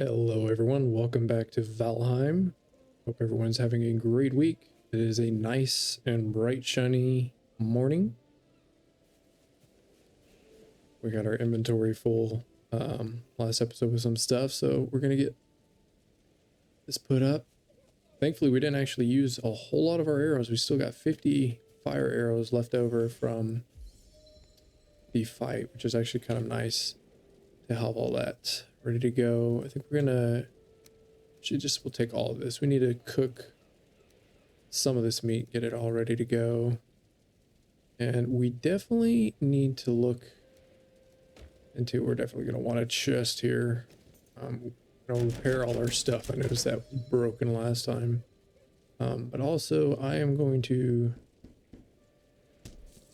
Hello everyone, welcome back to Valheim. Hope everyone's having a great week. It is a nice and bright, shiny morning. We got our inventory full last episode with some stuff, so we're gonna get this put up. Thankfully, we didn't actually use a whole lot of our arrows. We still got 50 fire arrows left over from the fight, which is actually kind of nice to have all that ready to go. I think we're gonna we'll take all of this. We need to cook some of this meat, get it all ready to go. And we definitely need to look into, we're definitely gonna want a chest here. Repair all our stuff. I noticed that was broken last time. But also I am going to,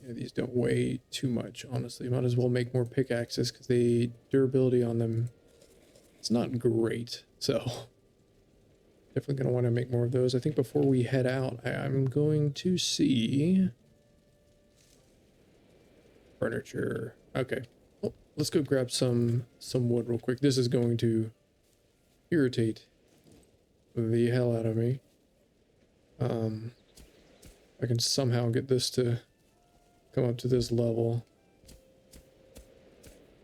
these don't weigh too much, honestly. Might as well make more pickaxes because the durability on them, it's not great. So definitely going to want to make more of those. I think before we head out, I'm going to see furniture. Okay. Well, let's go grab some wood real quick. This is going to irritate the hell out of me. I can somehow get this to come up to this level.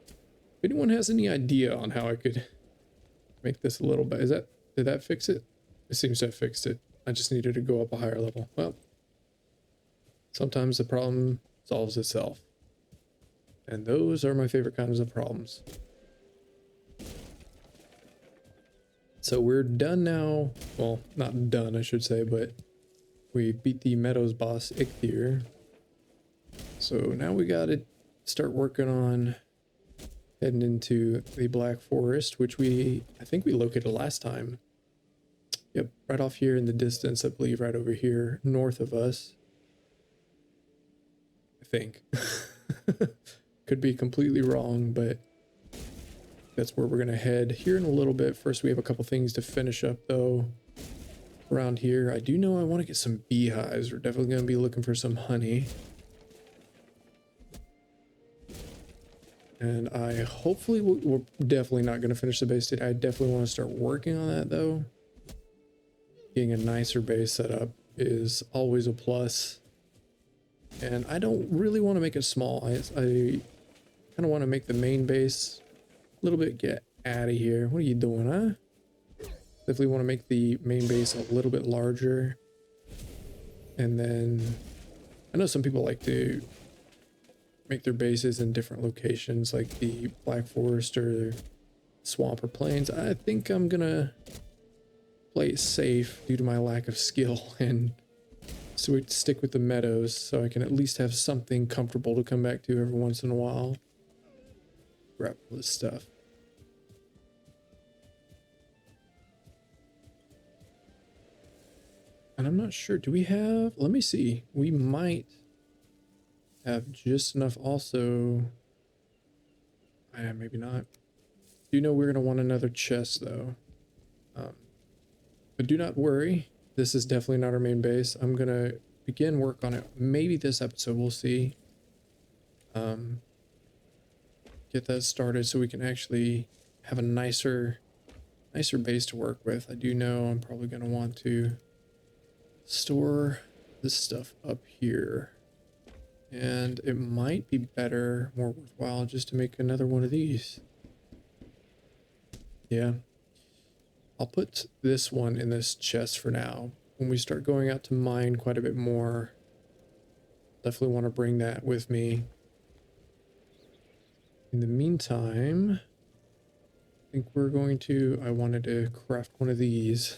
If anyone has any idea on how I could make this a little bit, did that fix it? It seems to have fixed it. I just needed to go up a higher level. Well, sometimes the problem solves itself. And those are my favorite kinds of problems. So we're done now. Well, not done, I should say, but we beat the Meadows boss, Ichthyr. So now we gotta start working on heading into the Black Forest, which I think we located last time. Yep, right off here in the distance, I believe, right over here, north of us. I think. Could be completely wrong, but that's where we're gonna head here in a little bit. First, we have a couple things to finish up, though, around here. I do know I want to get some beehives. We're definitely gonna be looking for some honey. And I hopefully we're definitely not going to finish the base today. I definitely want to start working on that, though. Getting a nicer base set up is always a plus. And I don't really want to make it small. I kind of want to make the main base a little bit. Get out of here. What are you doing, huh? Definitely want to make the main base a little bit larger. And then I know some people like to make their bases in different locations, like the Black Forest or swamp or plains. I think I'm gonna play it safe due to my lack of skill and stick with the meadows so I can at least have something comfortable to come back to every once in a while. Grab all this stuff. And I'm not sure, do we have, let me see, we might have just enough also. Maybe not. Do you know we're going to want another chest, though? But do not worry. This is definitely not our main base. I'm going to begin work on it. Maybe this episode, we'll see. Get that started so we can actually have a nicer base to work with. I do know I'm probably going to want to store this stuff up here. And it might be better, more worthwhile, just to make another one of these. Yeah. I'll put this one in this chest for now. When we start going out to mine quite a bit more, definitely want to bring that with me. In the meantime, I think I wanted to craft one of these.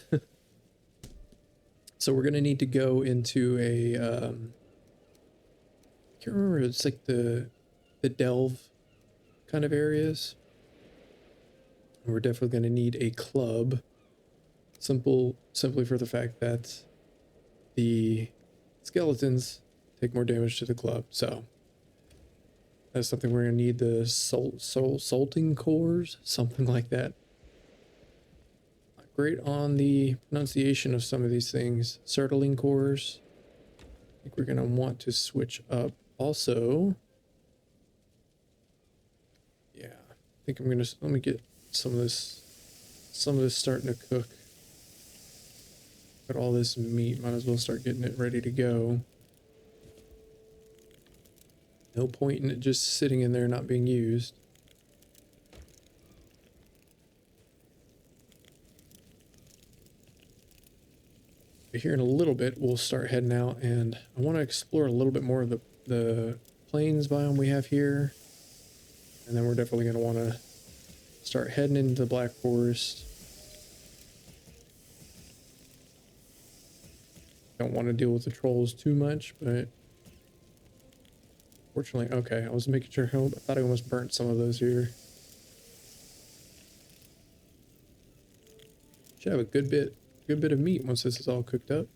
So we're going to need to go into a, I can't remember, it's like the delve kind of areas. And we're definitely going to need a club. Simply for the fact that the skeletons take more damage to the club. So that's something we're going to need, the salting cores, something like that. Not great on the pronunciation of some of these things. Sertling cores. I think we're going to want to switch up. Also, yeah, I think I'm gonna, let me get some of this some of this starting to cook. Got all this meat, might as well start getting it ready to go. No point in it just sitting in there not being used. But here in a little bit, we'll start heading out, and I want to explore a little bit more of the plains biome we have here. And then we're definitely going to want to start heading into the Black Forest. Don't want to deal with the trolls too much, but fortunately, okay, I was making sure. I thought I almost burnt some of those here. Should have a good bit of meat once this is all cooked up.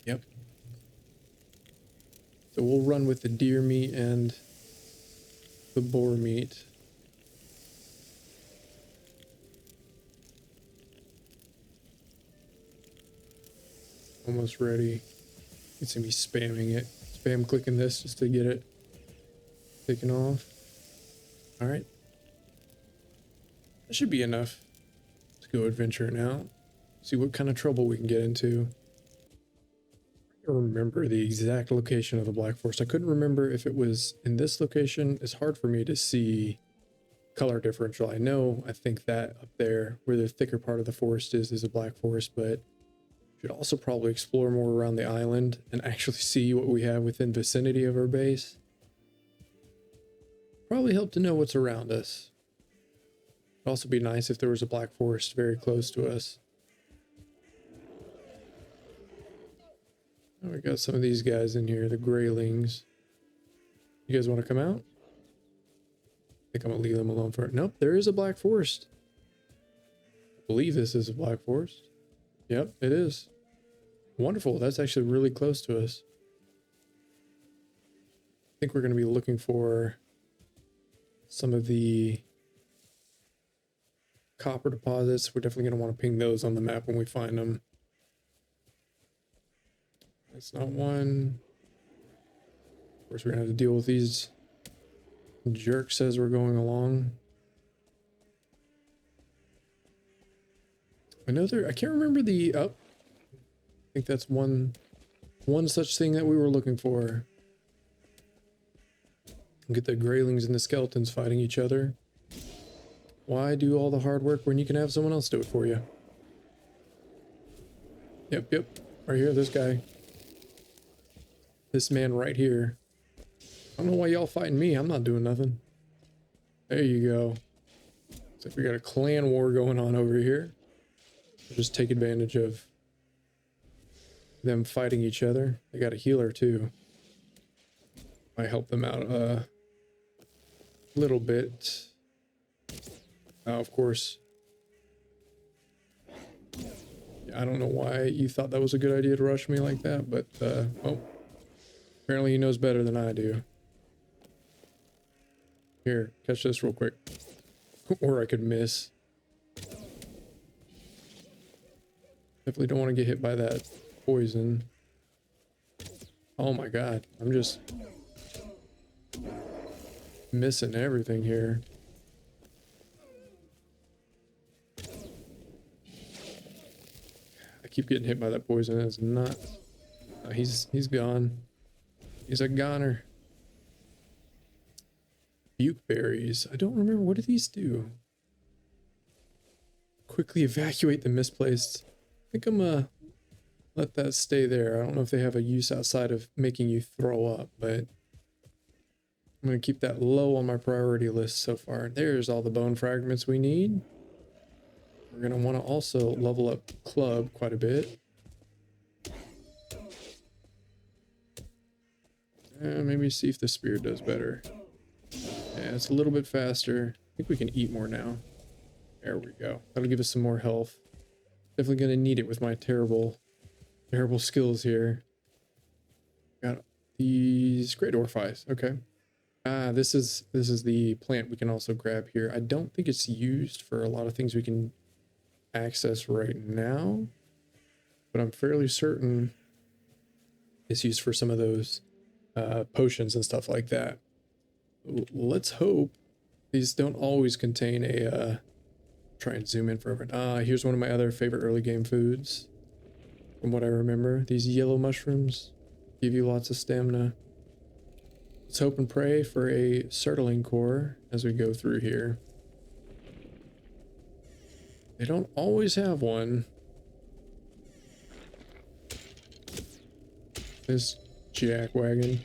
Yep. So we'll run with the deer meat and the boar meat. Almost ready. It's gonna be spamming it. Spam clicking this just to get it taken off. Alright. That should be enough. Let's go adventure now. See what kind of trouble we can get into. I don't remember the exact location of the Black Forest. I couldn't remember if it was in this location. It's hard for me to see color differential. I think that up there where the thicker part of the forest is a Black Forest, but should also probably explore more around the island and actually see what we have within vicinity of our base. Probably help to know what's around us. It'd also be nice if there was a Black Forest very close to us. Oh, we got some of these guys in here, the Greylings. You guys want to come out? I think I'm gonna leave them alone for it. Nope, there is a Black Forest. I believe this is a Black Forest. Yep, it is. Wonderful. That's actually really close to us. I think we're going to be looking for some of the copper deposits. We're definitely going to want to ping those on the map when we find them. That's not one. Of course, we're going to have to deal with these jerks as we're going along. I can't remember the I think that's one such thing that we were looking for. Get the Greylings and the skeletons fighting each other. Why do all the hard work when you can have someone else do it for you? Yep. Right here, this guy. This man right here. I don't know why y'all fighting me. I'm not doing nothing. There you go. Looks like we got a clan war going on over here. Just take advantage of them fighting each other. They got a healer too. Might help them out a little bit. Of course. I don't know why you thought that was a good idea to rush me like that, but oh, apparently he knows better than I do. Here, catch this real quick. Or I could miss. Definitely don't want to get hit by that poison. Oh my god, I'm just missing everything here. I keep getting hit by that poison. It's not. He's gone. He's a goner. Buke berries. I don't remember. What do these do? Quickly evacuate the misplaced. I think I'm gonna let that stay there. I don't know if they have a use outside of making you throw up, but I'm gonna keep that low on my priority list so far. There's all the bone fragments we need. We're gonna want to also level up club quite a bit. Maybe see if the spear does better. Yeah, it's a little bit faster. I think we can eat more now. There we go. That'll give us some more health. Definitely gonna need it with my terrible skills here. Got these great orphies. Okay. This is the plant we can also grab here. I don't think it's used for a lot of things we can access right now, but I'm fairly certain it's used for some of those potions and stuff like that. Let's hope these don't always contain a Try and zoom in forever. Here's one of my other favorite early game foods. From what I remember, these yellow mushrooms give you lots of stamina. Let's hope and pray for a Surtling core as we go through here. They don't always have one. This jackwagon.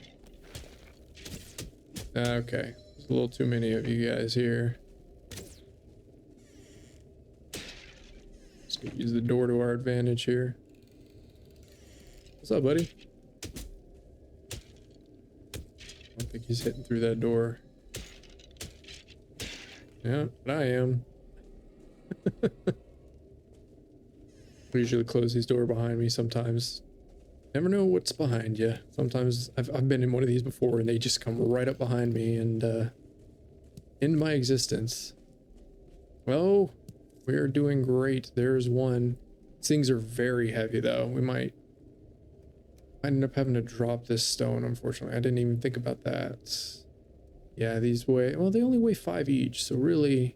Okay, there's a little too many of you guys here. Let's go use the door to our advantage here. What's up, buddy? I don't think he's hitting through that door. Yeah, but I am. We usually close these doors behind me sometimes. Never know what's behind you. Sometimes I've been in one of these before and they just come right up behind me and end my existence. Well, we're doing great. There's one. Things are very heavy though. We might end up having to drop this stone, unfortunately. I didn't even think about that. Yeah, these weigh, well, they only weigh 5 each, so really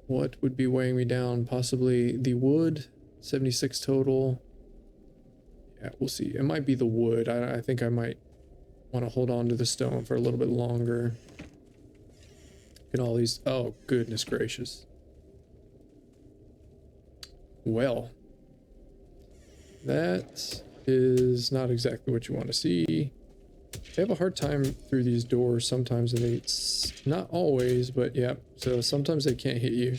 what would be weighing me down? Possibly the wood, 76 total. Yeah, we'll see. It might be the wood. I think I might want to hold on to the stone for a little bit longer. Get all these, oh goodness gracious. Well, that is not exactly what you want to see. They have a hard time through these doors sometimes, and it's not always, but yeah, so sometimes they can't hit you.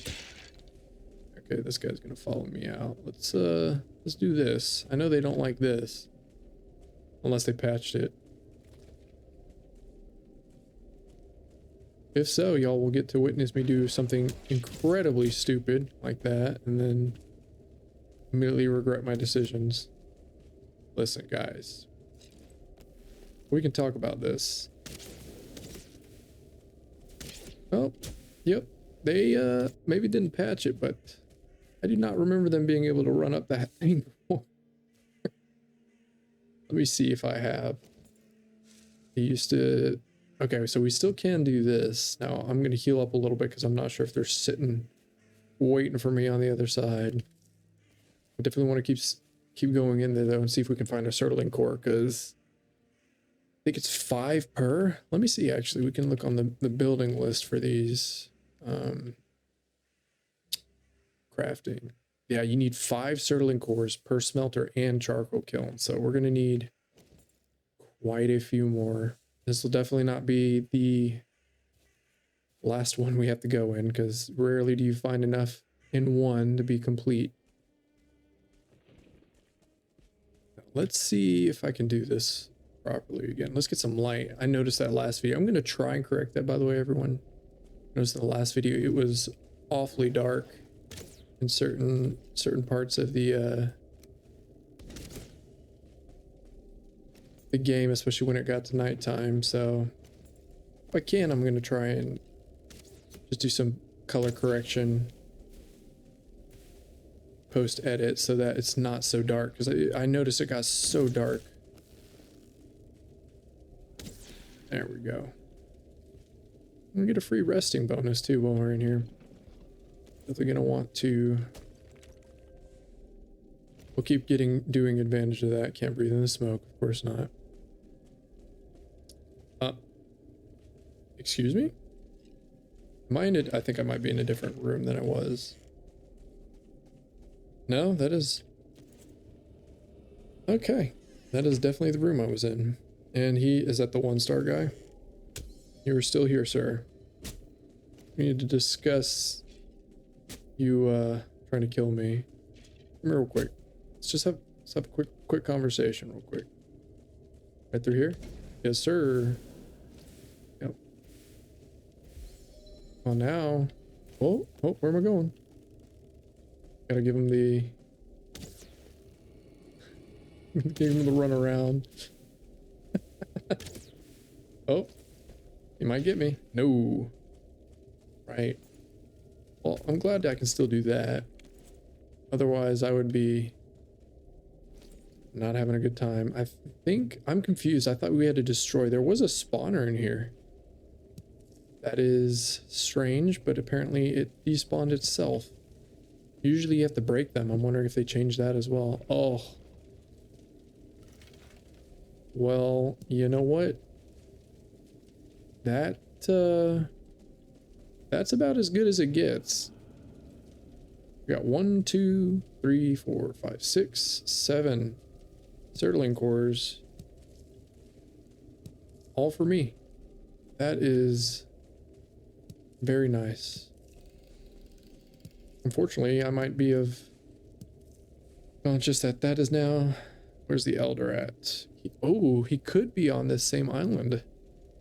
Okay, this guy's gonna follow me out. Let's do this. I know they don't like this unless they patched it. If so, y'all will get to witness me do something incredibly stupid like that and then immediately regret my decisions. Listen, guys, we can talk about this. Oh, yep. They maybe didn't patch it, but I do not remember them being able to run up that thing before. Let me see if I have. They used to. Okay, so we still can do this. Now I'm gonna heal up a little bit because I'm not sure if they're sitting waiting for me on the other side. I definitely want to keep going in there though and see if we can find a Surtling core, because I think it's 5 per. Let me see, actually. We can look on the building list for these. Crafting. Yeah, you need 5 Surtling cores per smelter and charcoal kiln. So we're going to need quite a few more. This will definitely not be the last one we have to go in, because rarely do you find enough in one to be complete. Let's see if I can do this properly again. Let's get some light. I noticed that last video. I'm going to try and correct that, by the way, everyone. Noticed in the last video it was awfully dark in certain parts of the game, especially when it got to nighttime. So if I can, I'm going to try and just do some color correction post edit so that it's not so dark, because I noticed it got so dark. There we go. I'm gonna get a free resting bonus too while we're in here. Definitely gonna want to. We'll keep doing advantage of that. Can't breathe in the smoke, of course not. Excuse me? I think I might be in a different room than I was. No, that is... Okay. That is definitely the room I was in. And is that the 1-star guy? You were still here, sir. We need to discuss you trying to kill me. Come here real quick. Let's have a quick conversation real quick. Right through here? Yes, sir. Yep. Well, now... Oh, where am I going? Gotta give him the... give him the run around. Oh. You might get me. No. Right. Well, I'm glad I can still do that. Otherwise, I would be not having a good time. I think I'm confused. I thought we had to destroy. There was a spawner in here. That is strange, but apparently it despawned itself. Usually you have to break them. I'm wondering if they changed that as well. Oh. Well, you know what? That's about as good as it gets. We got 1, 2, 3, 4, 5, 6, 7 Surtling cores. All for me. That is very nice. Unfortunately, I might be of conscious that that is now... Where's the Elder at? He could be on this same island.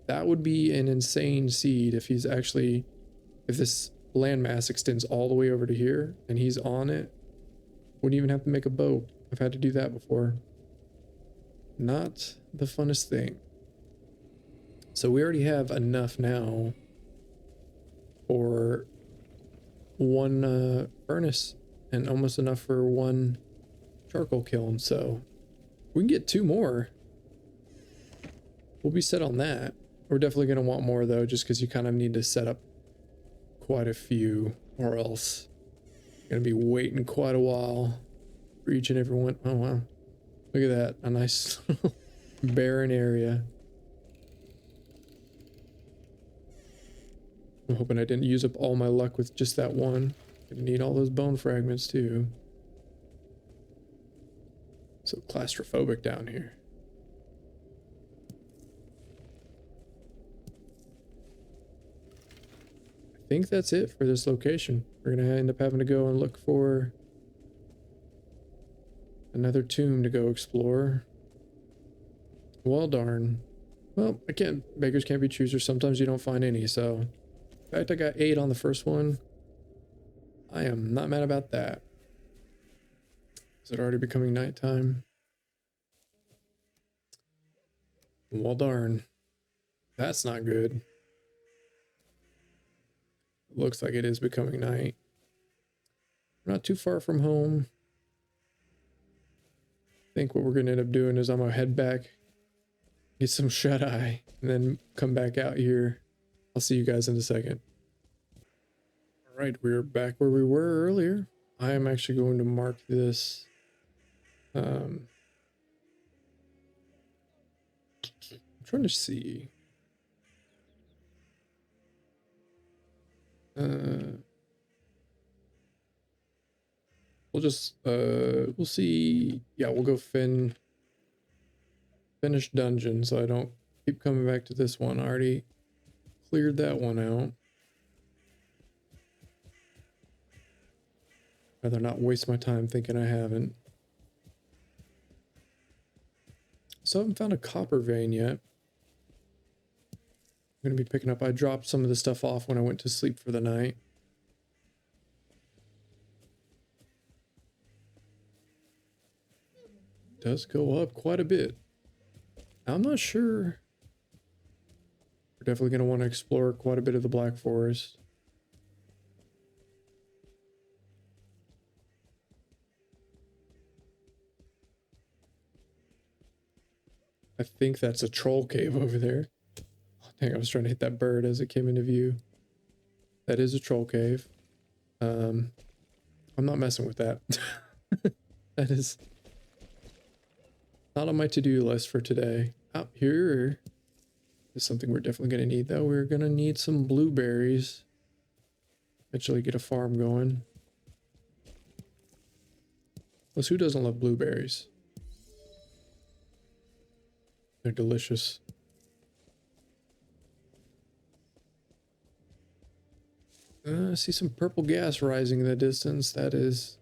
That would be an insane seed if he's actually... If this landmass extends all the way over to here and he's on it. Wouldn't even have to make a boat. I've had to do that before. Not the funnest thing. So we already have enough now for one furnace and almost enough for one charcoal kiln. So we can get 2 more. We'll be set on that. We're definitely going to want more though, just because you kind of need to set up quite a few, or else you're going to be waiting quite a while for each and every one. Oh wow, look at that, a nice barren area. I'm hoping I didn't use up all my luck with just that one. Gonna need all those bone fragments too. So claustrophobic down here. I think that's it for this location. We're gonna end up having to go and look for another tomb to go explore. Well, darn. Well, beggars can't be choosers. Sometimes you don't find any, so. In fact, I got 8 on the first one. I am not mad about that. Is it already becoming nighttime? Well, darn. That's not good. It looks like it is becoming night. We're not too far from home. I think what we're going to end up doing is I'm going to head back, get some shut-eye, and then come back out here. I'll see you guys in a second. All right, we're back where we were earlier. I am actually going to mark this. I'm trying to see. We'll see. Yeah, we'll go finish dungeon so I don't keep coming back to this one. I already cleared that one out. Rather not waste my time thinking I haven't. So I haven't found a copper vein yet. I'm going to be picking up. I dropped some of the stuff off when I went to sleep for the night. It does go up quite a bit. I'm not sure. We're definitely going to want to explore quite a bit of the Black Forest. I think that's a troll cave over there. Oh, dang, I was trying to hit that bird as it came into view. That is a troll cave. I'm not messing with that. That is not on my to-do list for today. Out here is something we're definitely going to need, though. We're going to need some blueberries. Eventually get a farm going. Plus, who doesn't love blueberries? They're delicious. I see some purple gas rising in the distance. That is...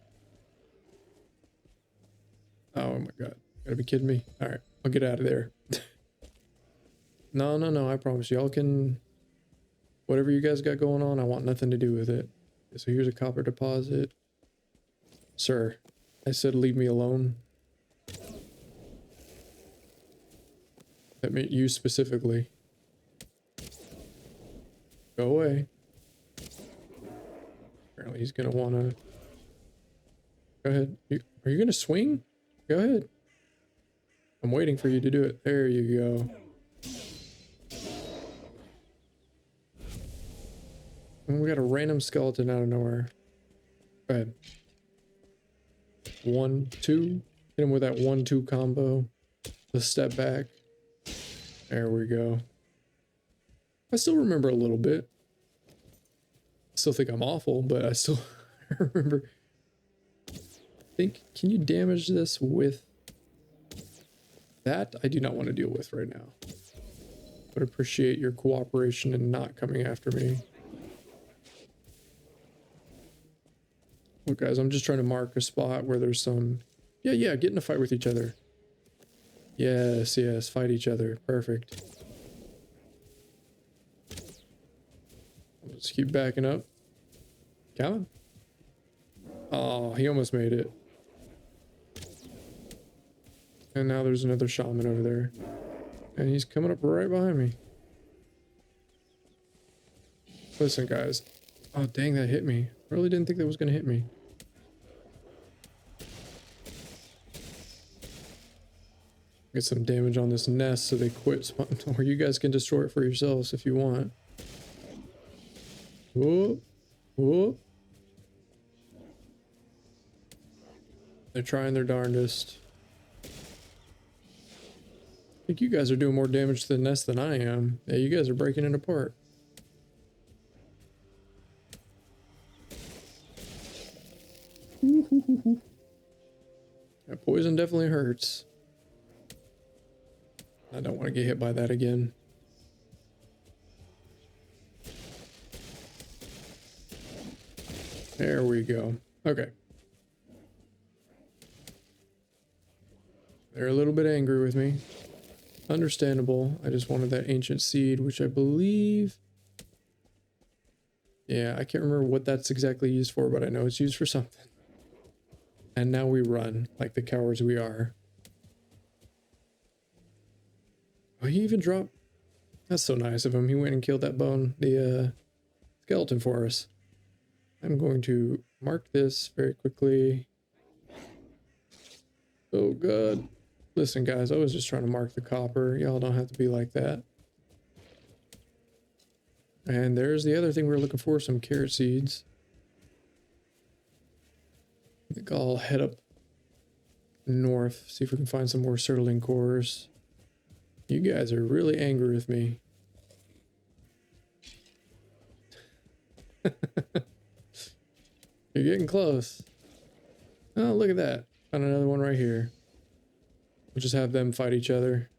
Oh my god. Gotta be kidding me. Alright, I'll get out of there. No, I promise. Y'all can... Whatever you guys got going on, I want nothing to do with it. So here's a copper deposit. Sir, I said leave me alone. That meant you specifically. Go away. Apparently he's gonna wanna... Go ahead. Are you gonna swing? Go ahead. I'm waiting for you to do it. There you go. And we got a random skeleton out of nowhere. Go ahead. 1, 2. Hit him with that 1-2 combo. The step back. There we go. I still remember a little bit. Still think I'm awful, but I still remember. Can you damage this with that? I do not want to deal with right now. But appreciate your cooperation and not coming after me. Look, guys, I'm just trying to mark a spot where there's some... Yeah, get in a fight with each other. Yes, fight each other. Perfect. Let's keep backing up. Come on. Oh, he almost made it. And now there's another shaman over there. And he's coming up right behind me. Listen, guys. Oh, dang, that hit me. I really didn't think that was going to hit me. Get some damage on this nest so they quit spawning. Or you guys can destroy it for yourselves if you want. Whoop. Whoop. They're trying their darndest. I think you guys are doing more damage to the nest than I am. Yeah, you guys are breaking it apart. That poison definitely hurts. I don't want to get hit by that again. There we go. Okay. They're a little bit angry with me. Understandable. I just wanted that ancient seed, which I believe... Yeah, I can't remember what that's exactly used for, but I know it's used for something. And now we run, like the cowards we are. Oh, he even dropped... That's so nice of him. He went and killed that bone, the skeleton for us. I'm going to mark this very quickly. Oh, God. Listen, guys, I was just trying to mark the copper. Y'all don't have to be like that. And there's the other thing we were looking for, some carrot seeds. I think I'll head up north, see if we can find some more Sertling cores. You guys are really angry with me. You're getting close. Oh, look at that. Found another one right here. We'll just have them fight each other.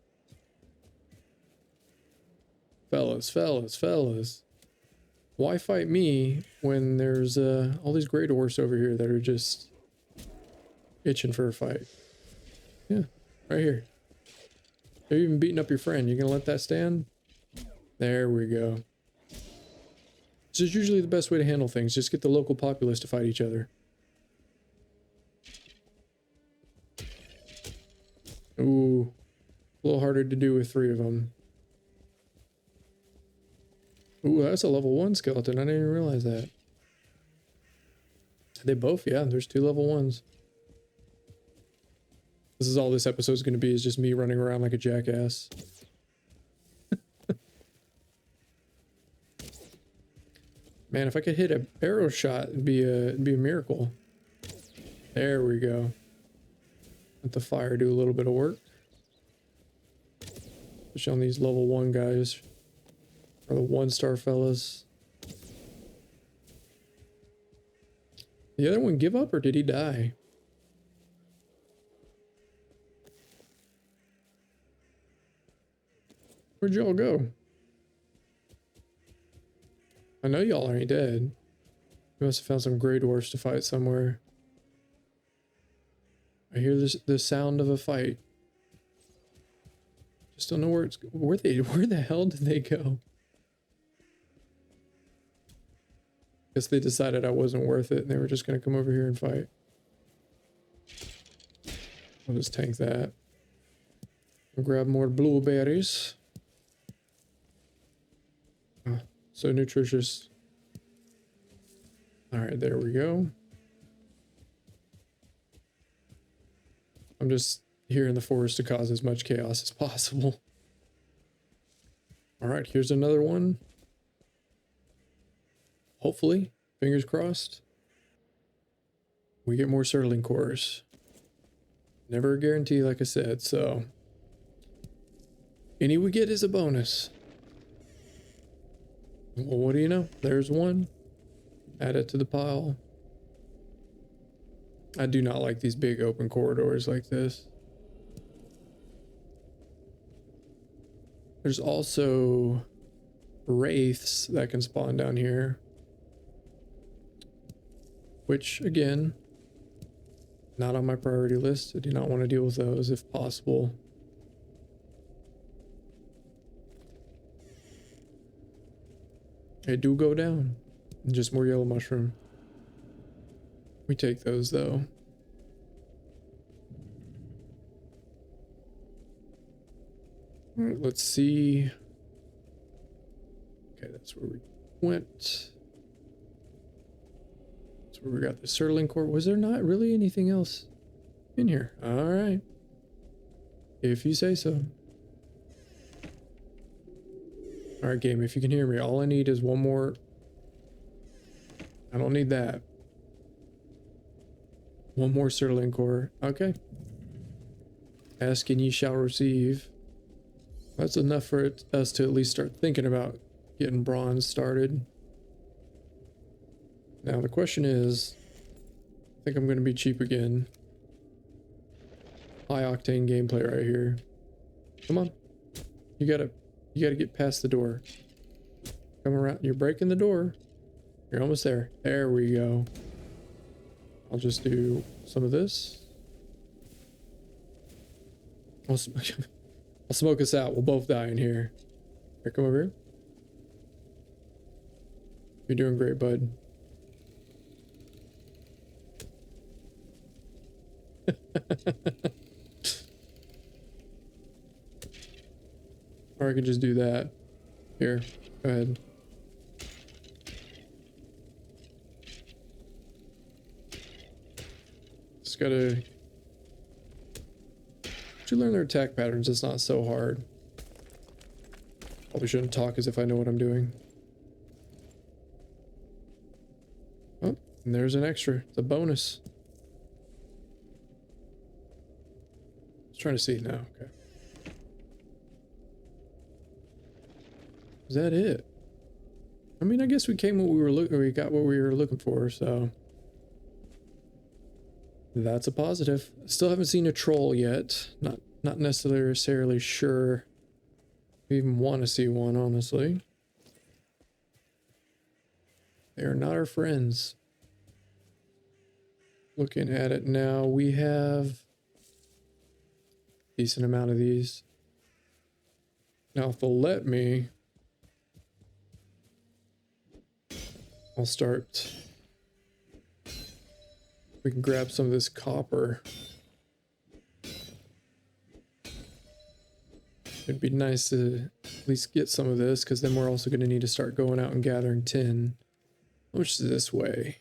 Fellas. Why fight me when there's all these great dwarfs over here that are just itching for a fight? Yeah, right here. They're even beating up your friend. You gonna let that stand? There we go. This is usually the best way to handle things. Just get the local populace to fight each other. Ooh, a little harder to do with 3 of them. Ooh, that's a level 1 skeleton. I didn't even realize that. They both, yeah, there's 2 level 1s. This is all this episode's going to be, is just me running around like a jackass. Man, if I could hit an arrow shot, it'd be a miracle. There we go. Let the fire do a little bit of work. Especially on these level 1 guys. Or the 1-star fellas. The other one give up, or did he die? Where'd y'all go? I know y'all ain't dead. We must have found some Grey Dwarfs to fight somewhere. I hear the sound of a fight. Just don't know where it's... Where the hell did they go? Guess they decided I wasn't worth it and they were just going to come over here and fight. I'll just tank that. I'll grab more blueberries. Oh, so nutritious. Alright, there we go. I'm just here in the forest to cause as much chaos as possible. Alright, here's another one. hopefully, fingers crossed, we get more Sterling cores. Never a guarantee, like I said, so any we get is a bonus. Well, what do you know? There's one. Add it to the pile. I do not like these big open corridors like this. There's also wraiths that can spawn down here, which again, not on my priority list. I do not want to deal with those if possible. They do go down. Just more yellow mushroom. We take those though. All right, let's see. Okay, that's where we went. That's where we got the Sterling core. Was there not really anything else in here? All right. If you say so. All right, game, if you can hear me, all I need is one more. I don't need that. One more Sterling core. Okay. Ask and ye shall receive. That's enough for us to at least start thinking about getting bronze started. Now the question is, I think I'm going to be cheap again. High octane gameplay right here. Come on. You gotta get past the door. Come around. You're breaking the door. You're almost there. There we go. I'll just do some of this. I'll smoke us out. We'll both die in here. Here, come over here. You're doing great, bud. Or I could just do that. Here, go ahead. Just gotta... You learn their attack patterns, it's not so hard. Probably shouldn't talk as if I know what I'm doing. Oh, and there's an extra. It's a bonus. I was trying to see now. Okay. Is that it? I mean, I guess we came what we were looking. We got what we were looking for, so that's a positive. Still haven't seen a troll yet. Not necessarily sure we even want to see one, honestly. They are not our friends. Looking at it now, we have a decent amount of these. Now, if they'll let me, I'll start. We can grab some of this copper. It'd be nice to at least get some of this, because then we're also going to need to start going out and gathering tin. How much is this weigh?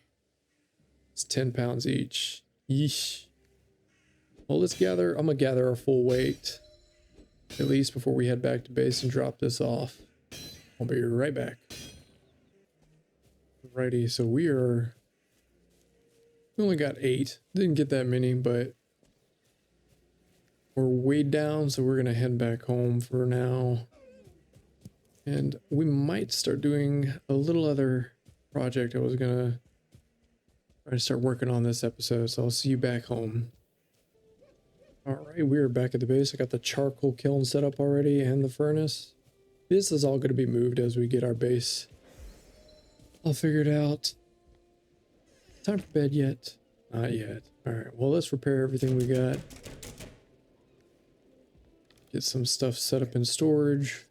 It's 10 pounds each. Yeesh. Well, let's gather. I'm going to gather our full weight, at least before we head back to base and drop this off. I'll be right back. Alrighty, so we only got 8. Didn't get that many, but we're way down, so we're gonna head back home for now. And we might start doing a little other project I was gonna try to start working on this episode, so I'll see you back home. Alright, we are back at the base. I got the charcoal kiln set up already and the furnace. This is all gonna be moved as we get our base all figured out. Time for bed yet? Not yet. Alright, well, let's repair everything we got. Get some stuff set up in storage.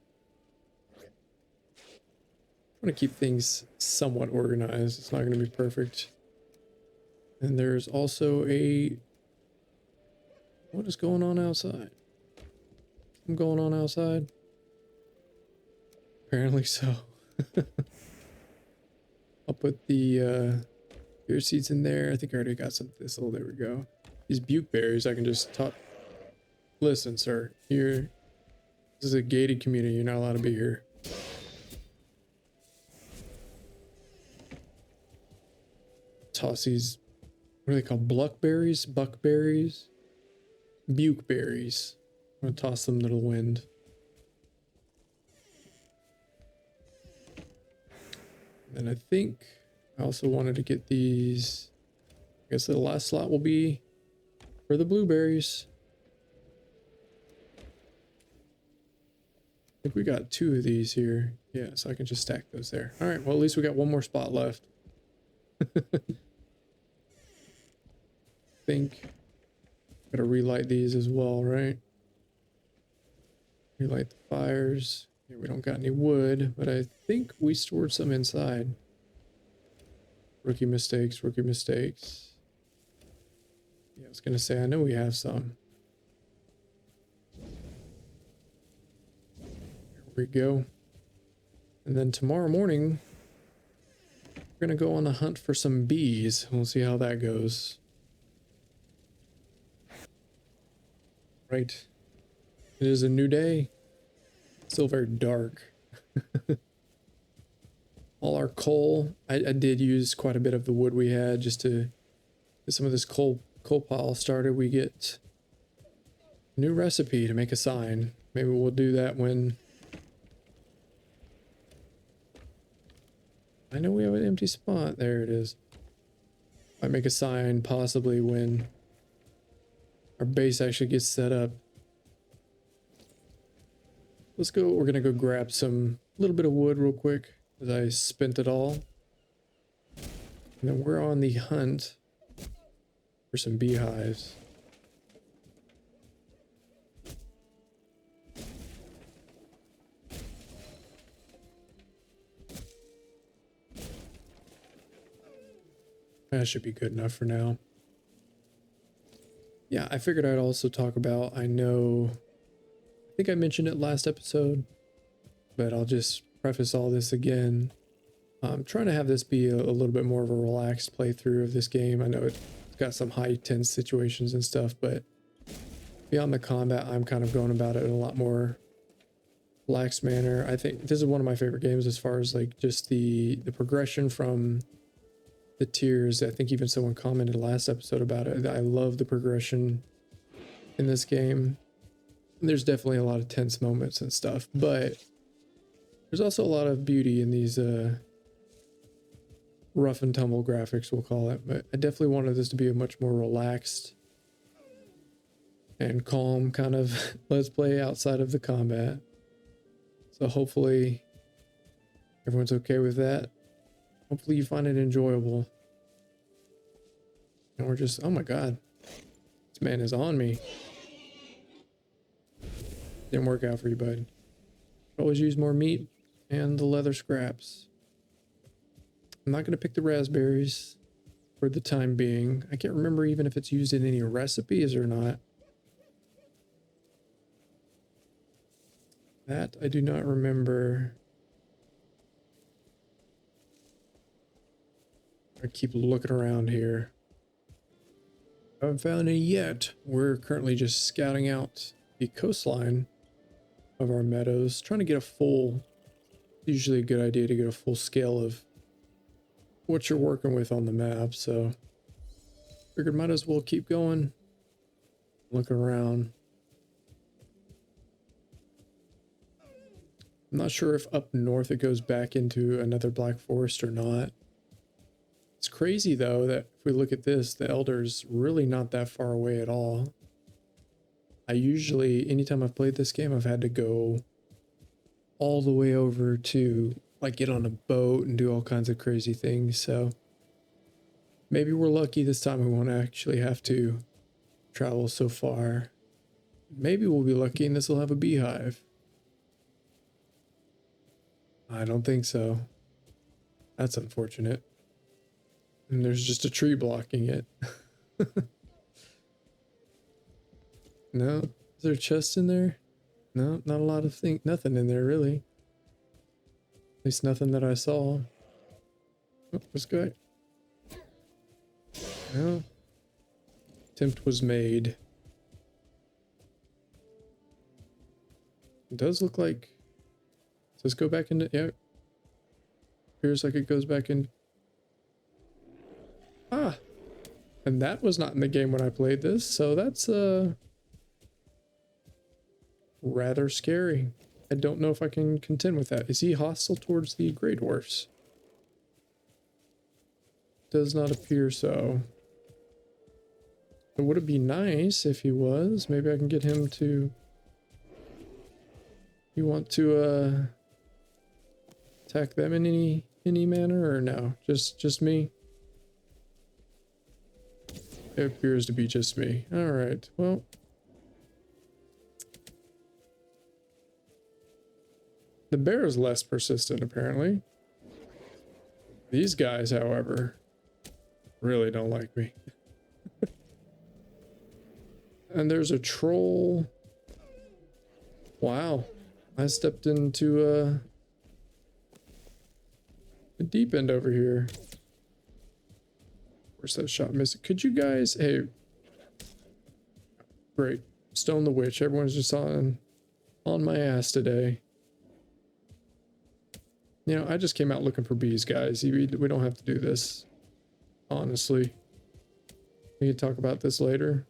I'm going to keep things somewhat organized. It's not going to be perfect. And there's also a... What is going on outside? Something going on outside? Apparently so. I'll put the beer seeds in there. I think I already got some thistle. There we go. These butte berries I can just top. Listen, sir, this is a gated community. You're not allowed to be here. toss these, what are they called? Buckberries? Buckberries? Bukeberries. I'm gonna toss them to the wind. And I think I also wanted to get these. I guess the last slot will be for the blueberries. I think we got 2 of these here. Yeah, so I can just stack those there. All right, well, at least we got 1 more spot left. Think gotta relight these as well, right? Relight the fires. Yeah, we don't got any wood, but I think we stored some inside. Rookie mistakes, rookie mistakes. Yeah, I was gonna say, I know we have some. Here we go. And then tomorrow morning, we're gonna go on a hunt for some bees. We'll see how that goes. Right. It is a new day. Still very dark. All our coal. I did use quite a bit of the wood we had just to get some of this coal pile started. We get a new recipe to make a sign. Maybe we'll do that when... I know we have an empty spot. There it is. Might make a sign possibly when our base actually gets set up. Let's go. We're gonna go grab some little bit of wood real quick as I spent it all. And then we're on the hunt for some beehives. That should be good enough for now. Yeah, I figured I'd also talk about, I think I mentioned it last episode, but I'll just preface all this again. I'm trying to have this be a little bit more of a relaxed playthrough of this game. I know it's got some high tense situations and stuff, but beyond the combat, I'm kind of going about it in a lot more relaxed manner. I think this is one of my favorite games as far as like just the progression from the tiers. I think even someone commented last episode about it. I love the progression in this game. There's definitely a lot of tense moments and stuff, but there's also a lot of beauty in these rough and tumble graphics, we'll call it. But I definitely wanted this to be a much more relaxed and calm kind of let's play outside of the combat. So hopefully everyone's okay with that. Hopefully you find it enjoyable. And we're just, oh my god, this man is on me. Didn't work out for you, bud. Always use more meat and the leather scraps. I'm not going to pick the raspberries for the time being. I can't remember even if it's used in any recipes or not. That I do not remember. I keep looking around here. I haven't found any yet. We're currently just scouting out the coastline of our meadows, trying to get a full, usually a good idea to get a full scale of what you're working with on the map. So figured might as well keep going, look around. I'm not sure if up north it goes back into another black forest or not. It's crazy though that if we look at this, the Elder's really not that far away at all. I usually, anytime I've played this game, I've had to go all the way over to like get on a boat and do all kinds of crazy things. So maybe we're lucky this time we won't actually have to travel so far. Maybe we'll be lucky and this will have a beehive. I don't think so. That's unfortunate. And there's just a tree blocking it. No, is there a chest in there? No, not a lot of nothing in there really. At least nothing that I saw. Oh, this guy. No. Attempt was made. It does look like. Does this go back into? Yeah. Appears like it goes back in. Ah, and that was not in the game when I played this, so that's rather scary. I don't know if I can contend with that. Is he hostile towards the Grey Dwarfs? Does not appear so. But would it be nice if he was? Maybe I can get him to... You want to attack them in any manner, or no? Just me? It appears to be just me. Alright, well. The bear is less persistent, apparently. These guys, however, really don't like me. And there's a troll. Wow. I stepped into the deep end over here. Where's that shot missing? Could you guys... Hey. Great. Stone the witch. Everyone's just on my ass today. You know, I just came out looking for bees, guys. We don't have to do this. Honestly. We can talk about this later.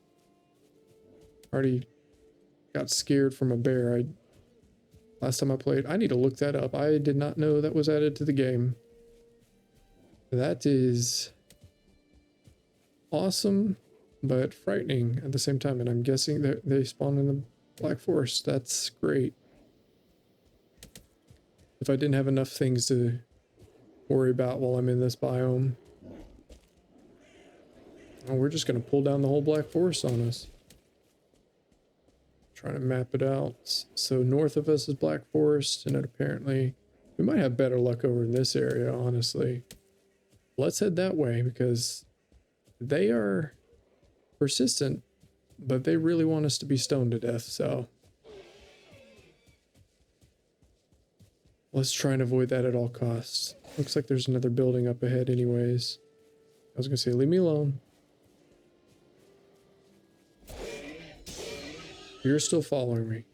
Already got scared from a bear. Last time I played. I need to look that up. I did not know that was added to the game. That is awesome, but frightening at the same time. And I'm guessing that they spawn in the Black Forest. That's great. If I didn't have enough things to worry about while I'm in this biome. Oh, we're just going to pull down the whole Black Forest on us. Trying to map it out. So north of us is Black Forest, and it apparently... We might have better luck over in this area, honestly. Let's head that way, because they are persistent, but they really want us to be stoned to death, so... Let's try and avoid that at all costs. Looks like there's another building up ahead anyways. I was gonna say, leave me alone. You're still following me.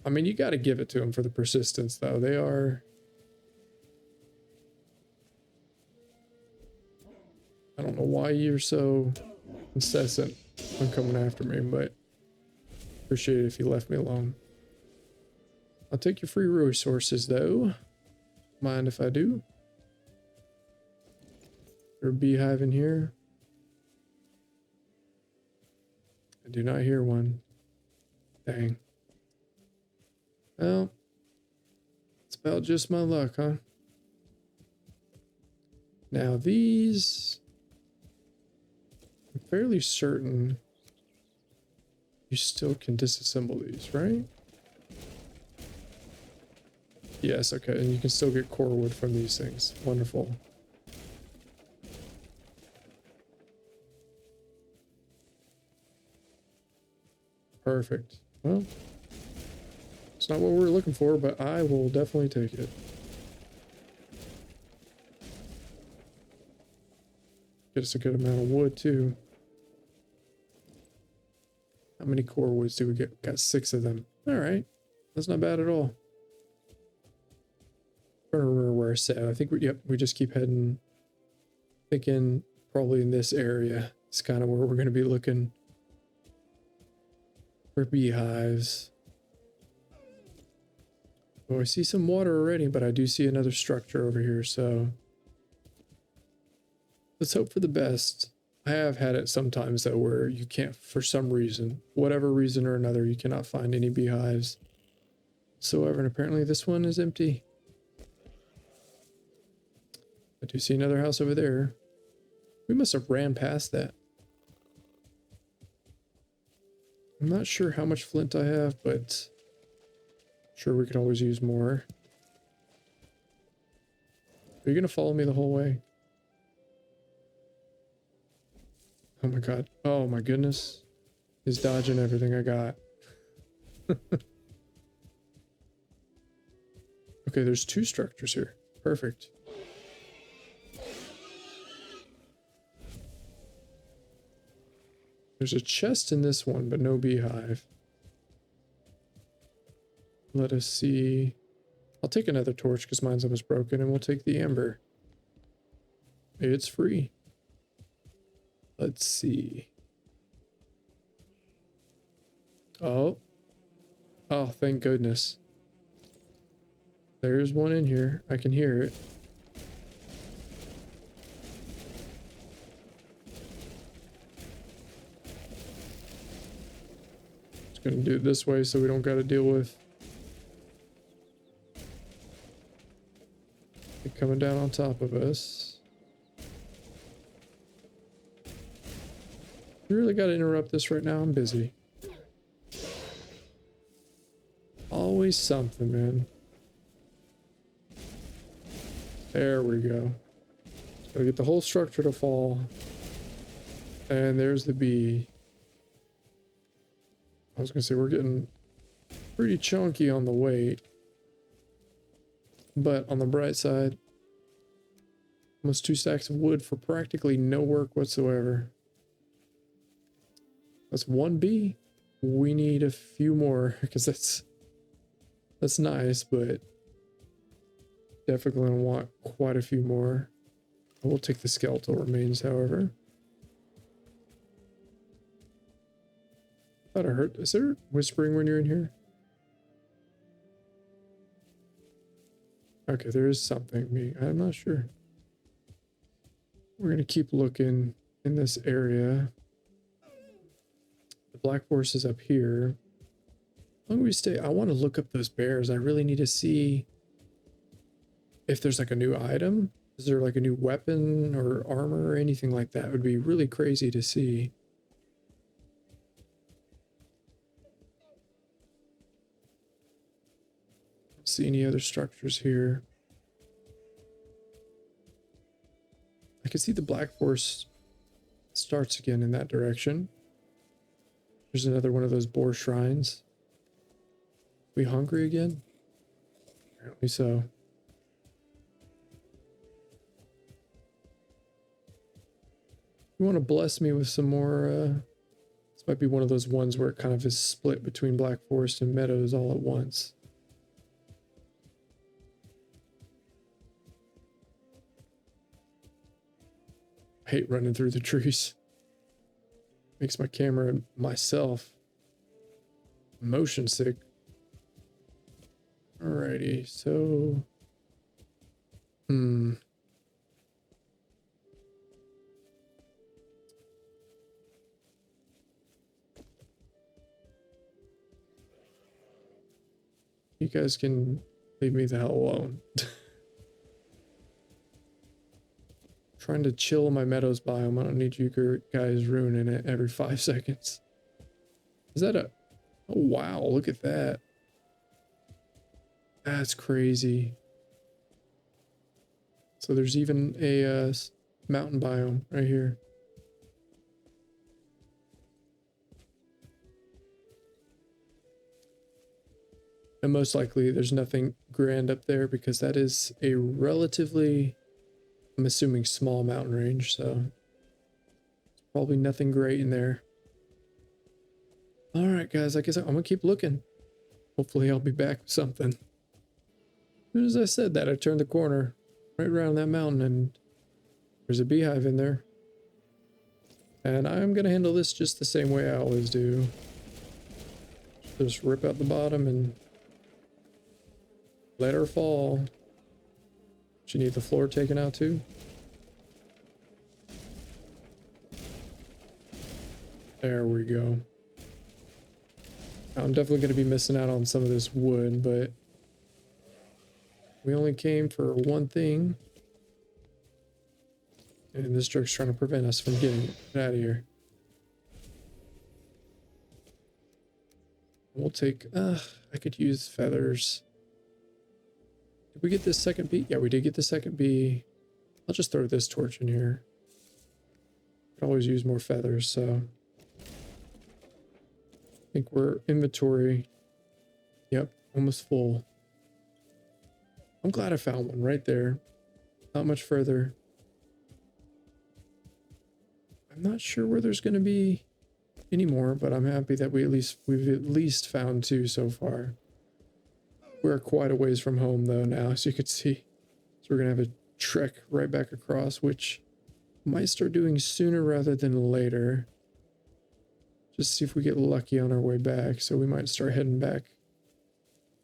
I mean, you gotta give it to them for the persistence, though. They are... I don't know why you're so incessant on coming after me, but appreciate it if you left me alone. I'll take your free resources, though. Mind if I do? There's a beehive in here. I do not hear one. Dang. Well, it's about just my luck, huh? Now these... I'm fairly certain you still can disassemble these, right? Yes, okay, and you can still get core wood from these things. Wonderful. Perfect. Well, it's not what we were looking for, but I will definitely take it. Get us a good amount of wood, too. How many core woods do we get? Got 6 of them. Alright. That's not bad at all. I don't remember where I said. I think we just keep heading. Thinking probably in this area. It's kind of where we're going to be looking for beehives. Oh, I see some water already, but I do see another structure over here, so let's hope for the best. I have had it sometimes though where you can't, for some reason, whatever reason or another, you cannot find any beehives whatsoever, and apparently this one is empty. I do see another house over there. We must have ran past that. I'm not sure how much flint I have, but sure we could always use more. Are you gonna follow me the whole way? Oh my god. Oh my goodness. He's dodging everything I got. Okay, there's 2 structures here. Perfect. There's a chest in this one, but no beehive. Let us see. I'll take another torch because mine's almost broken, and we'll take the amber. It's free. Let's see. Oh. Oh, thank goodness. There's one in here. I can hear it. Just gonna do it this way so we don't gotta deal with it coming down on top of us. You really gotta interrupt this right now. I'm busy. Always something, man. There we go. Gotta get the whole structure to fall. And there's the bee. I was gonna say we're getting pretty chunky on the weight. But on the bright side, almost 2 stacks of wood for practically no work whatsoever. That's one bee. We need a few more because that's nice, but definitely gonna want quite a few more. I will take the skeletal remains, however. Thought I heard. Is there whispering when you're in here? Okay, there is something. I'm not sure. We're gonna keep looking in this area. The black forest is up here. How long do we stay? I want to look up those bears. I really need to see if there's like a new item. Is there like a new weapon or armor or anything like that? It would be really crazy to see. Don't see any other structures here. I can see the black forest starts again in that direction. There's another one of those boar shrines. We hungry again? Apparently so. You want to bless me with some more, this might be one of those ones where it kind of is split between Black Forest and Meadows all at once. I hate running through the trees. Makes my camera and myself motion sick. Alrighty, so... You guys can leave me the hell alone. Trying to chill my Meadows biome. I don't need you guys ruining it every 5 seconds. Is that a... Oh, wow, look at that. That's crazy. So there's even a mountain biome right here. And most likely there's nothing grand up there because that is a relatively, I'm assuming, small mountain range, so probably nothing great in there. All right, guys, I guess I'm gonna keep looking. Hopefully I'll be back with something. As soon as I said that, I turned the corner right around that mountain and there's a beehive in there. And I'm gonna handle this just the same way I always do. Just rip out the bottom and let her fall. Do you need the floor taken out too? There we go. I'm definitely going to be missing out on some of this wood, but we only came for one thing. And this jerk's trying to prevent us from getting it out of here. We'll take, I could use feathers. Did we get this second bee? Yeah, we did get the second bee. I'll just throw this torch in here. Could always use more feathers, so. I think we're inventory. Yep, almost full. I'm glad I found one right there. Not much further. I'm not sure where there's going to be any more, but I'm happy that we've at least found 2 so far. We're quite a ways from home though now, as you can see. So we're gonna have a trek right back across, which Might start doing sooner rather than later. Just see if we get lucky on our way back. So we might start heading back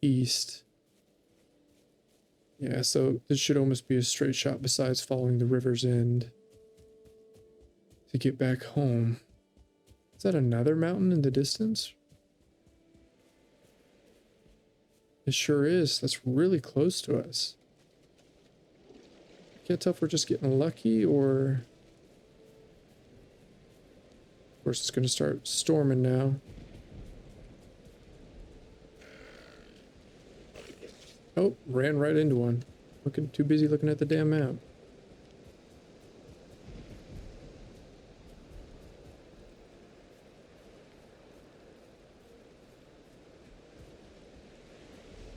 east. Yeah, so this should almost be a straight shot besides following the river's end to get back home. Is that another mountain in the distance? It sure is. That's really close to us. I can't tell if we're just getting lucky or... Of course, it's going to start storming now. Oh, ran right into one. Too busy looking at the damn map.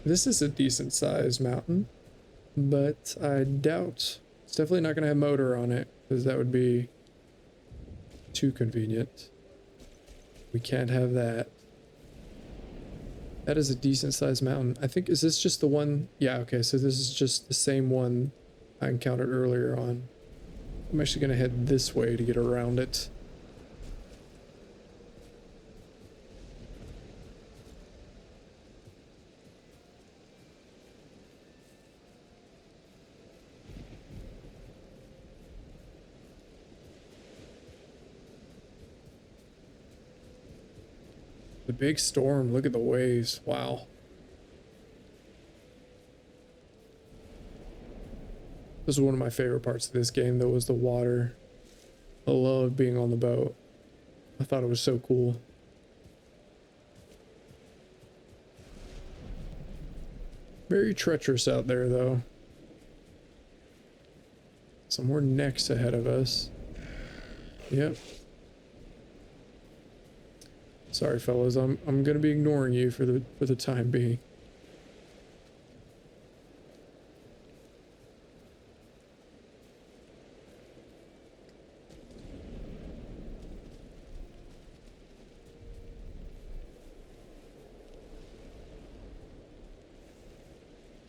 This is a decent sized mountain, but I doubt it's definitely not going to have motor on it because that would be too convenient. We can't have that. That is a decent sized mountain. I think, is this just the one? Yeah, okay, so this is just the same one I encountered earlier on. I'm actually going to head this way to get around it. The big storm, look at the waves, wow. This is one of my favorite parts of this game though, was the water. I love being on the boat. I thought it was so cool. Very treacherous out there though. Some more necks ahead of us. Yep. Sorry fellas, I'm gonna be ignoring you for the time being.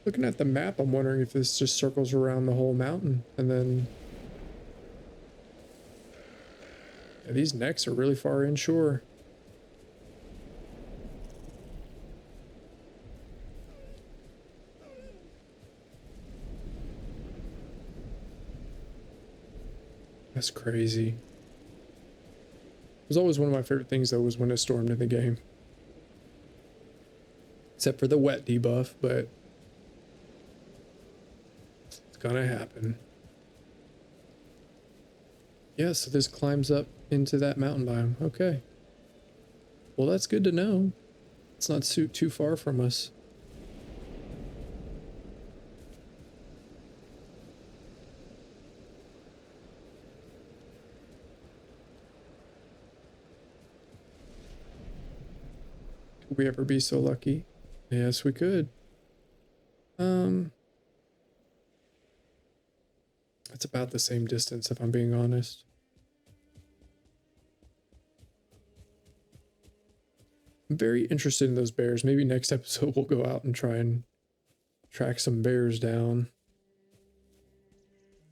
Looking at the map, I'm wondering if this just circles around the whole mountain and then... Yeah, these necks are really far inshore. That's crazy. It was always one of my favorite things though, was when it stormed in the game. Except for the wet debuff, but it's gonna happen. Yeah, so this climbs up into that mountain biome. Okay. Well, that's good to know. It's not too far from us. Could we ever be so lucky? Yes, we could. It's about the same distance if I'm being honest. I'm very interested in those bears. Maybe next episode we'll go out and try and track some bears down.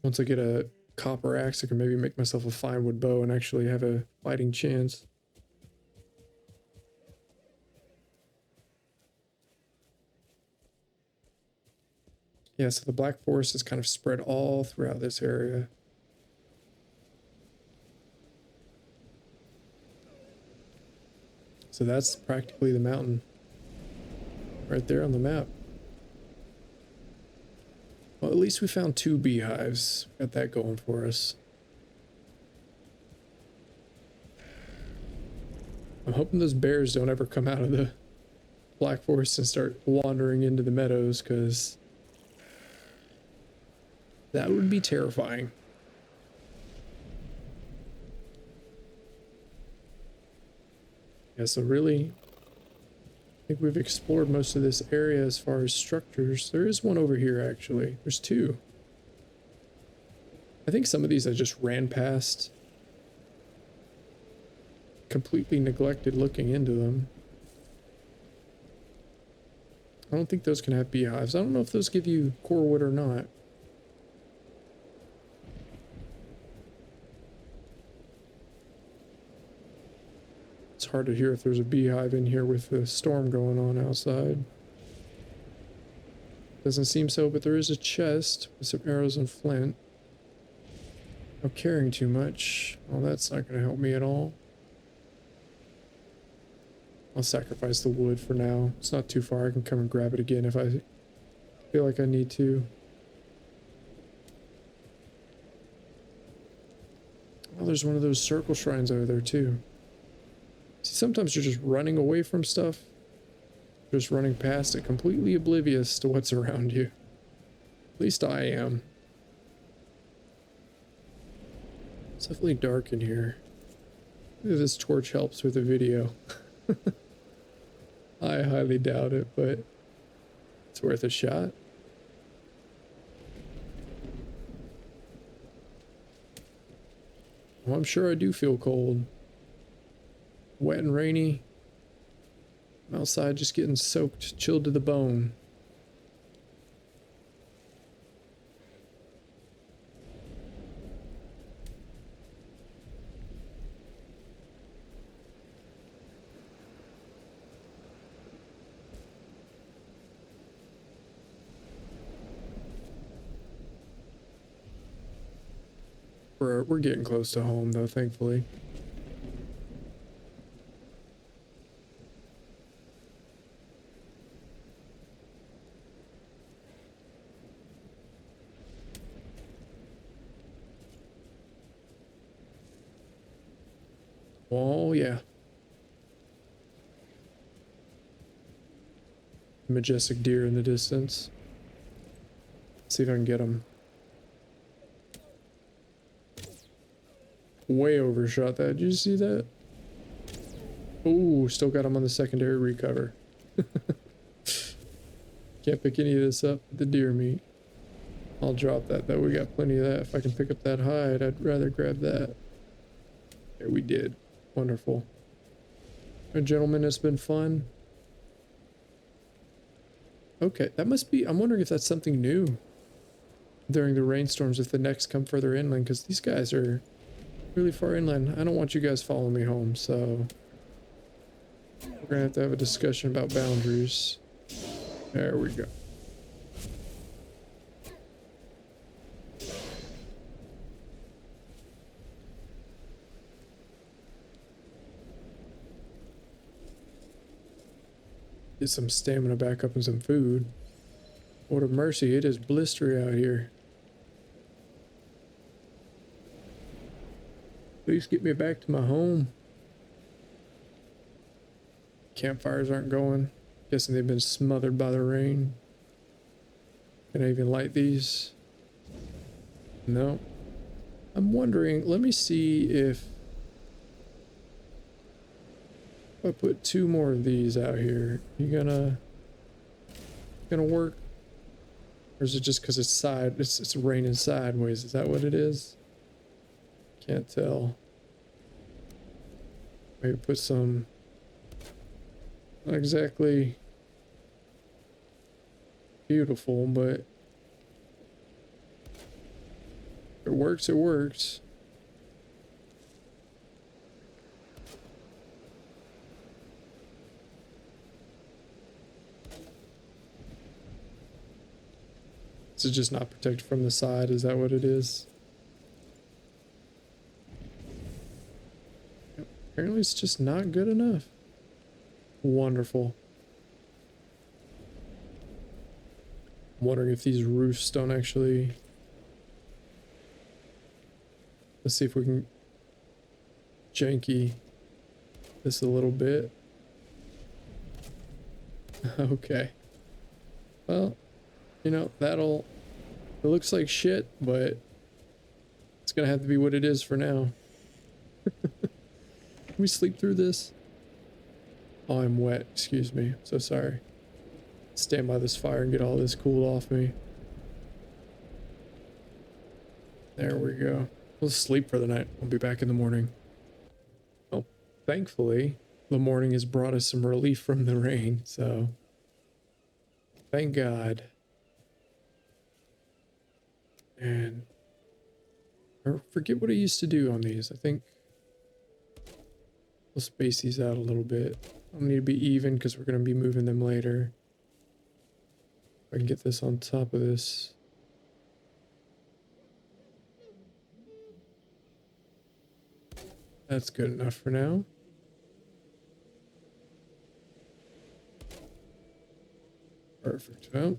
Once I get a copper axe, I can maybe make myself a fine wood bow and actually have a fighting chance. Yeah, so the Black Forest is kind of spread all throughout this area. So that's practically the mountain right there on the map. Well, at least we found 2 beehives. Got that going for us. I'm hoping those bears don't ever come out of the Black Forest and start wandering into the meadows, because that would be terrifying. Yeah, so really, I think we've explored most of this area as far as structures. There is one over here, actually. There's 2. I think some of these I just ran past. Completely neglected looking into them. I don't think those can have beehives. I don't know if those give you core wood or not. It's hard to hear if there's a beehive in here with the storm going on outside. Doesn't seem so, but there is a chest with some arrows and flint. I'm carrying too much. Well, that's not going to help me at all. I'll sacrifice the wood for now. It's not too far. I can come and grab it again if I feel like I need to. Oh, there's one of those circle shrines over there too. See, sometimes you're just running away from stuff. Just running past it, completely oblivious to what's around you. At least I am. It's definitely dark in here. Maybe this torch helps with the video. I highly doubt it, but it's worth a shot. Well, I'm sure I do feel cold. Wet and rainy. I'm outside just getting soaked, chilled to the bone. We're getting close to home though, thankfully. Oh yeah. Majestic deer in the distance. Let's see if I can get him. Way overshot that. Did you see that? Ooh, still got him on the secondary recover. Can't pick any of this up with the deer meat. I'll drop that though. We got plenty of that. If I can pick up that hide, I'd rather grab that. There we did. Wonderful. Gentlemen, it's been fun. Okay, that must be... I'm wondering if that's something new during the rainstorms if the necks come further inland, because these guys are really far inland. I don't want you guys following me home, so we're gonna have to have a discussion about boundaries. There we go. Get some stamina back up and some food. Lord of mercy, it is blistery out here. Please get me back to my home. Campfires aren't going. Guessing they've been smothered by the rain. Can I even light these? No. I'm wondering, let me see if I put 2 more of these out here. You gonna work? Or is it just because it's raining sideways? Is that what it is? Can't tell. Maybe put some, not exactly beautiful, but if it works, it works. Is it just not protected from the side? Is that what it is? Apparently it's just not good enough. Wonderful. I'm wondering if these roofs don't actually... Let's see if we can janky this a little bit. Okay. Well, you know, that'll... It looks like shit, but it's gonna have to be what it is for now. Can we sleep through this? Oh, I'm wet. Excuse me. So sorry. Stand by this fire and get all this cooled off me. There we go. We'll sleep for the night. We'll be back in the morning. Well, thankfully, the morning has brought us some relief from the rain, so thank God. And I forget what I used to do on these. I think We'll space these out a little bit. I'll need to be even because we're going to be moving them later. If I can get this on top of this. That's good enough for now. Perfect. Well,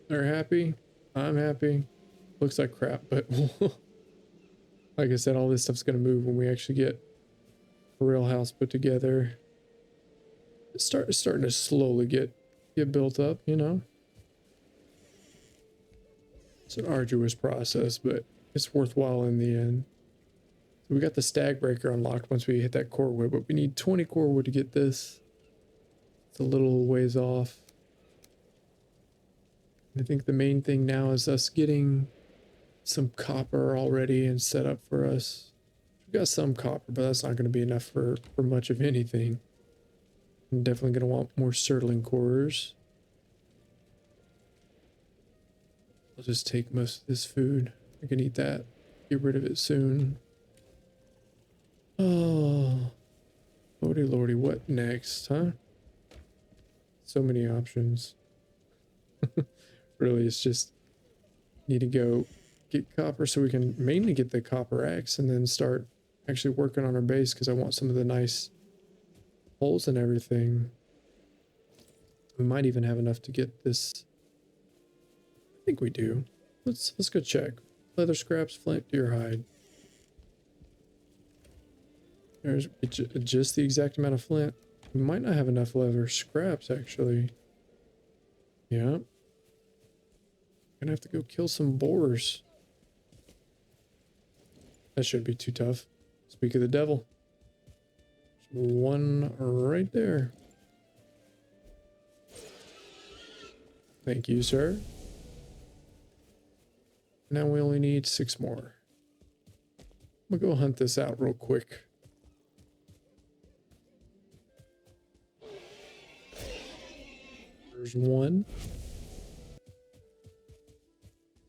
they're happy. I'm happy. Looks like crap, but like I said, all this stuff's going to move when we actually get a real house put together. It's starting to slowly get built up, you know. It's an arduous process, but it's worthwhile in the end. So we got the stag breaker unlocked once we hit that core wood, but we need 20 core wood to get this. It's a little ways off. I think the main thing now is us getting some copper already and set up for us. We've got some copper, but that's not going to be enough for much of anything. I'm definitely going to want more Surtling cores. I'll just take most of this food. I can eat that. Get rid of it soon. Oh, lordy lordy, what next, huh? So many options. Really, it's just need to go get copper so we can mainly get the copper axe and then start actually working on our base because I want some of the nice holes and everything. We might even have enough to get this. I think we do. Let's go check. Leather scraps, flint, deer hide. There's just the exact amount of flint. We might not have enough leather scraps actually. Yeah. Gonna have to go kill some boars. That shouldn't be too tough. Speak of the devil. There's one right there. Thank you, sir. Now we only need 6 more. I'm gonna go hunt this out real quick. There's one.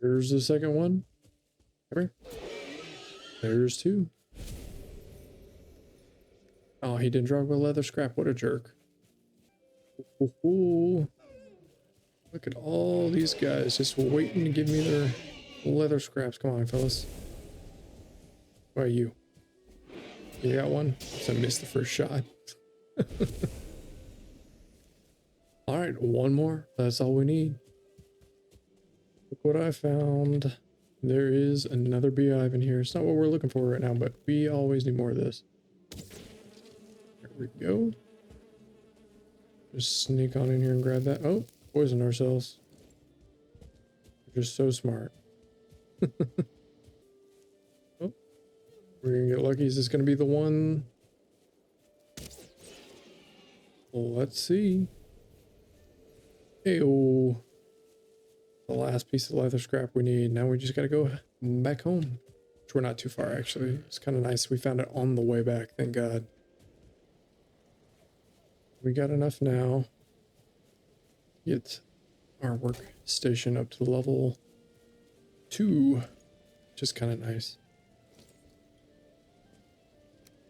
There's the second one. Come here. There's 2. Oh, he didn't drop a leather scrap. What a jerk. Ooh. Look at all these guys just waiting to give me their leather scraps. Come on, fellas. Why are you? You got one? So I missed the first shot. All right, one more. That's all we need. Look what I found. There is another beehive in here. It's not what we're looking for right now, but we always need more of this. There we go. Just sneak on in here and grab that. Oh, poison ourselves. We're just so smart. Oh, we're gonna get lucky. Is this gonna be the one? Well, let's see. Hey-oh. The last piece of leather scrap we need. Now we just gotta go back home. Which we're not too far, actually. It's kind of nice. We found it on the way back, thank God. We got enough now. Get our workstation up to level 2. Which is kind of nice.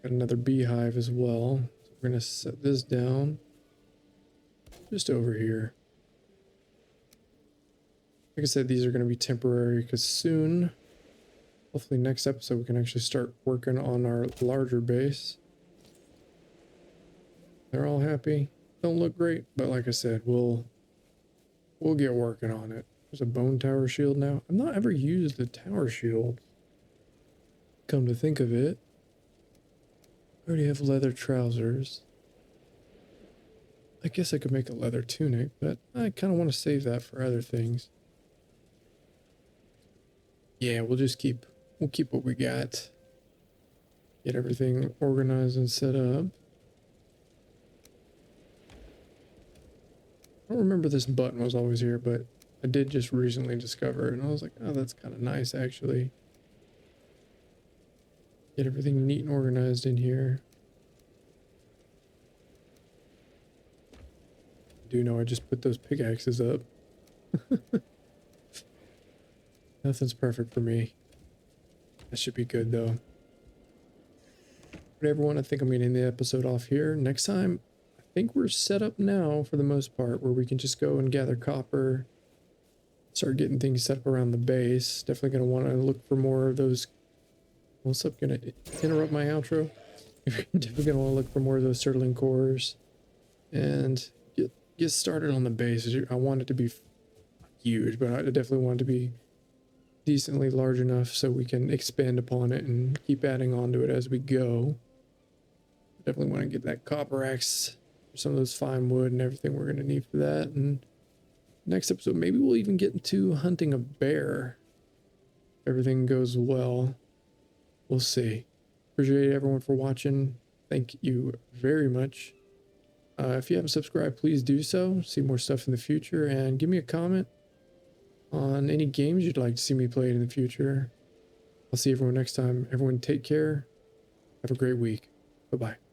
Got another beehive as well. So we're gonna set this down. Just over here. Like I said, these are going to be temporary because soon, hopefully next episode, we can actually start working on our larger base. They're all happy. Don't look great, but like I said, we'll get working on it. There's a bone tower shield now. I've not ever used the tower shield. Come to think of it, I already have leather trousers. I guess I could make a leather tunic, but I kind of want to save that for other things. Yeah, we'll keep what we got. Get everything organized and set up. I don't remember this button was always here, but I did just recently discover it, and I was like, oh, that's kind of nice, actually. Get everything neat and organized in here. I do know I just put those pickaxes up. Nothing's perfect for me. That should be good, though. But everyone, I think I'm going to end the episode off here. Next time, I think we're set up now for the most part where we can just go and gather copper, start getting things set up around the base. Definitely going to want to look for more of those. What's up? Going to interrupt my outro. Definitely going to want to look for more of those Sterling cores and get started on the base. I want it to be huge, but I definitely want it to be decently large enough so we can expand upon it and keep adding on to it as we go. Definitely want to get that copper axe, some of those fine wood and everything we're going to need for that. And next episode, maybe we'll even get into hunting a bear. Everything goes well. We'll see. Appreciate everyone for watching. Thank you very much. If you haven't subscribed, please do so. See more stuff in the future, and give me a comment on any games you'd like to see me play in the future. I'll see everyone next time. Everyone take care. Have a great week. Bye-bye.